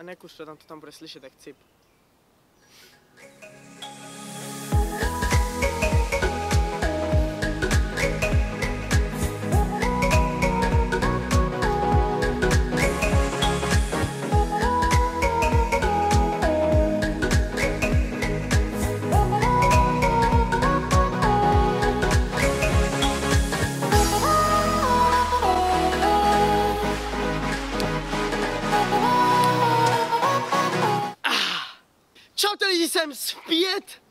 A nekuř to, tam to tam bude slyšet, jak cip. Čaute lidi, jsem zpět!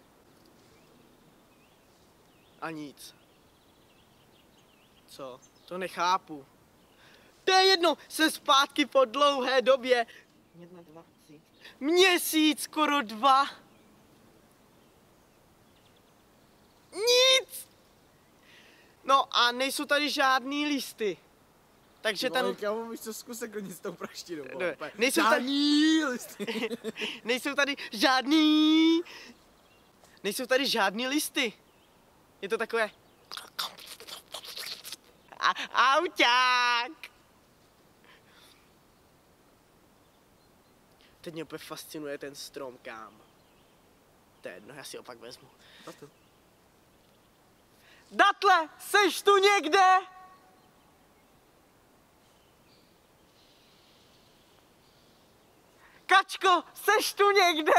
A nic. Co? To nechápu. To je jedno, jsem zpátky po dlouhé době. Měsíc, skoro 2. Nic! No a nejsou tady žádný listy. Takže ten... Kámo, víš co, zkus jako nic s tou praštinou. Nejsou tady... Nejsou tady žádný listy. Je to takové... Auťák! Teď mě úplně fascinuje ten strom, kámo. To je jedno, já si ho pak vezmu. Datle, seš tu někde? Kačko, seš tu někde?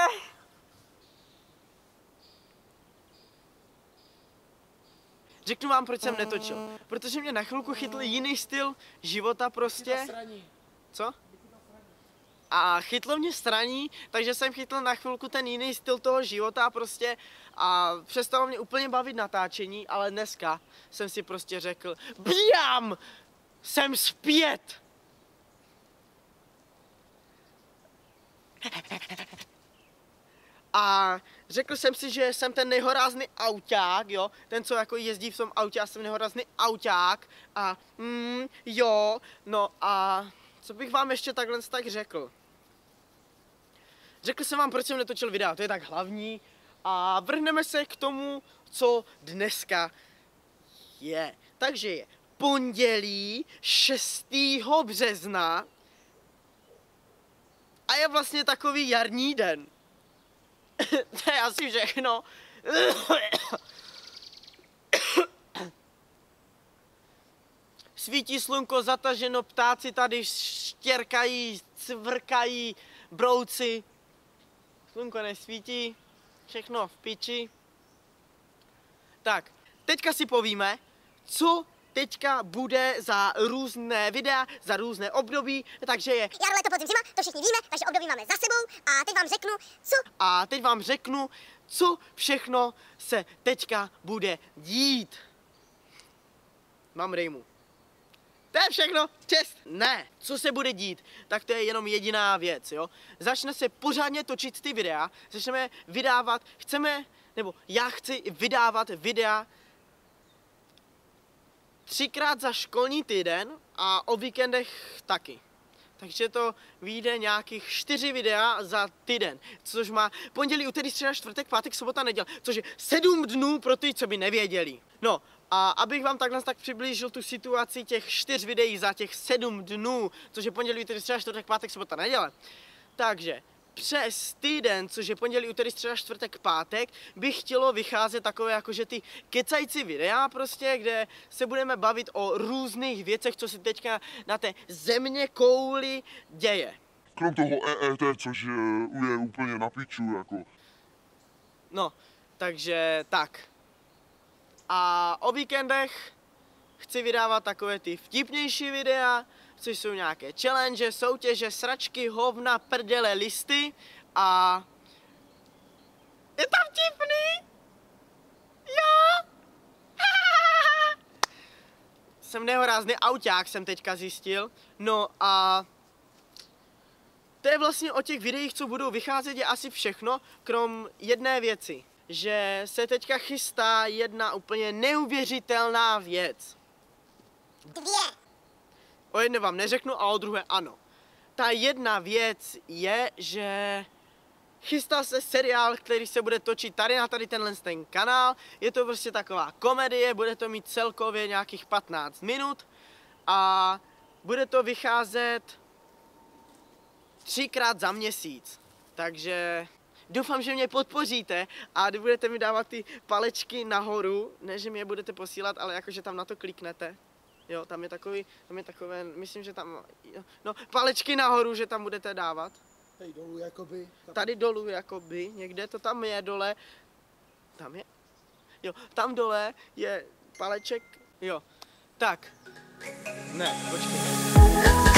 Řeknu vám, proč jsem netočil. Protože mě na chvilku chytl jiný styl života prostě. Co? A chytlo mě straní, takže jsem chytl na chvilku ten jiný styl toho života prostě a přestalo mě úplně bavit natáčení, ale dneska jsem si prostě řekl, bjam! Jsem zpět! A řekl jsem si, že jsem ten nejhorázný auťák, jo, ten, co jako jezdí v tom autě, já jsem nejhorázný auťák a jo, no a co bych vám ještě takhle tak řekl? Řekl jsem vám, proč jsem netočil videa, to je tak hlavní a vrhneme se k tomu, co dneska je. Takže je pondělí 6. března a je vlastně takový jarní den. To je asi všechno. Svítí slunko, zataženo, ptáci tady štěrkají, cvrkají, brouci. Slunko nesvítí, všechno v piči. Tak, teďka si povíme, co teďka bude za různé videa, za různé období, takže je... Jaro, léto, podzim, zima, to všichni víme, takže období máme za sebou a teď vám řeknu, co všechno se teďka bude dít. Mám rejmu. To je všechno, čest? Ne. Co se bude dít, tak to je jenom jediná věc, jo. Začne se pořádně točit ty videa, začneme vydávat, já chci vydávat videa 3krát za školní týden a o víkendech taky. Takže to vyjde nějakých 4 videa za týden, což má pondělí, úterý, středa, čtvrtek, pátek, sobota, neděle, což je 7 dnů pro ty, co by nevěděli. No a abych vám takhle tak přiblížil tu situaci těch 4 videí za těch 7 dnů, což je pondělí, úterý, středa, čtvrtek, pátek, sobota, neděle. Takže přes týden, což je pondělí, úterý, středa, čtvrtek, pátek, bych chtělo vycházet takové jakože ty kecající videa prostě, kde se budeme bavit o různých věcech, co se teďka na té země kouli děje. Krom toho EET, což je úplně na piču, jako. No, takže tak. A o víkendech chci vydávat takové ty vtipnější videa, což jsou nějaké challenge, soutěže, sračky, hovna, prdele, listy a... Je to vtipný? Jo? Jsem nehorázný auťák, jsem teďka zjistil. No a... To je vlastně o těch videích, co budou vycházet, je asi všechno, krom jedné věci. Že se teďka chystá jedna úplně neuvěřitelná věc. 2. O jedné vám neřeknu a o druhé ano. Ta jedna věc je, že chystá se seriál, který se bude točit tady na ten kanál. Je to prostě taková komedie, bude to mít celkově nějakých 15 minut a bude to vycházet 3krát za měsíc. Takže doufám, že mě podpoříte a budete mi dávat ty palečky nahoru, ne, že mi je budete posílat, ale jakože tam na to kliknete. Jo, tam je takové, myslím, že tam, no, palečky nahoru, že tam budete dávat. Tady dolů jakoby. Tady dolů jakoby, někde to tam je dole. Tam je? Jo, tam dole je paleček, jo. Tak. Ne, počkej.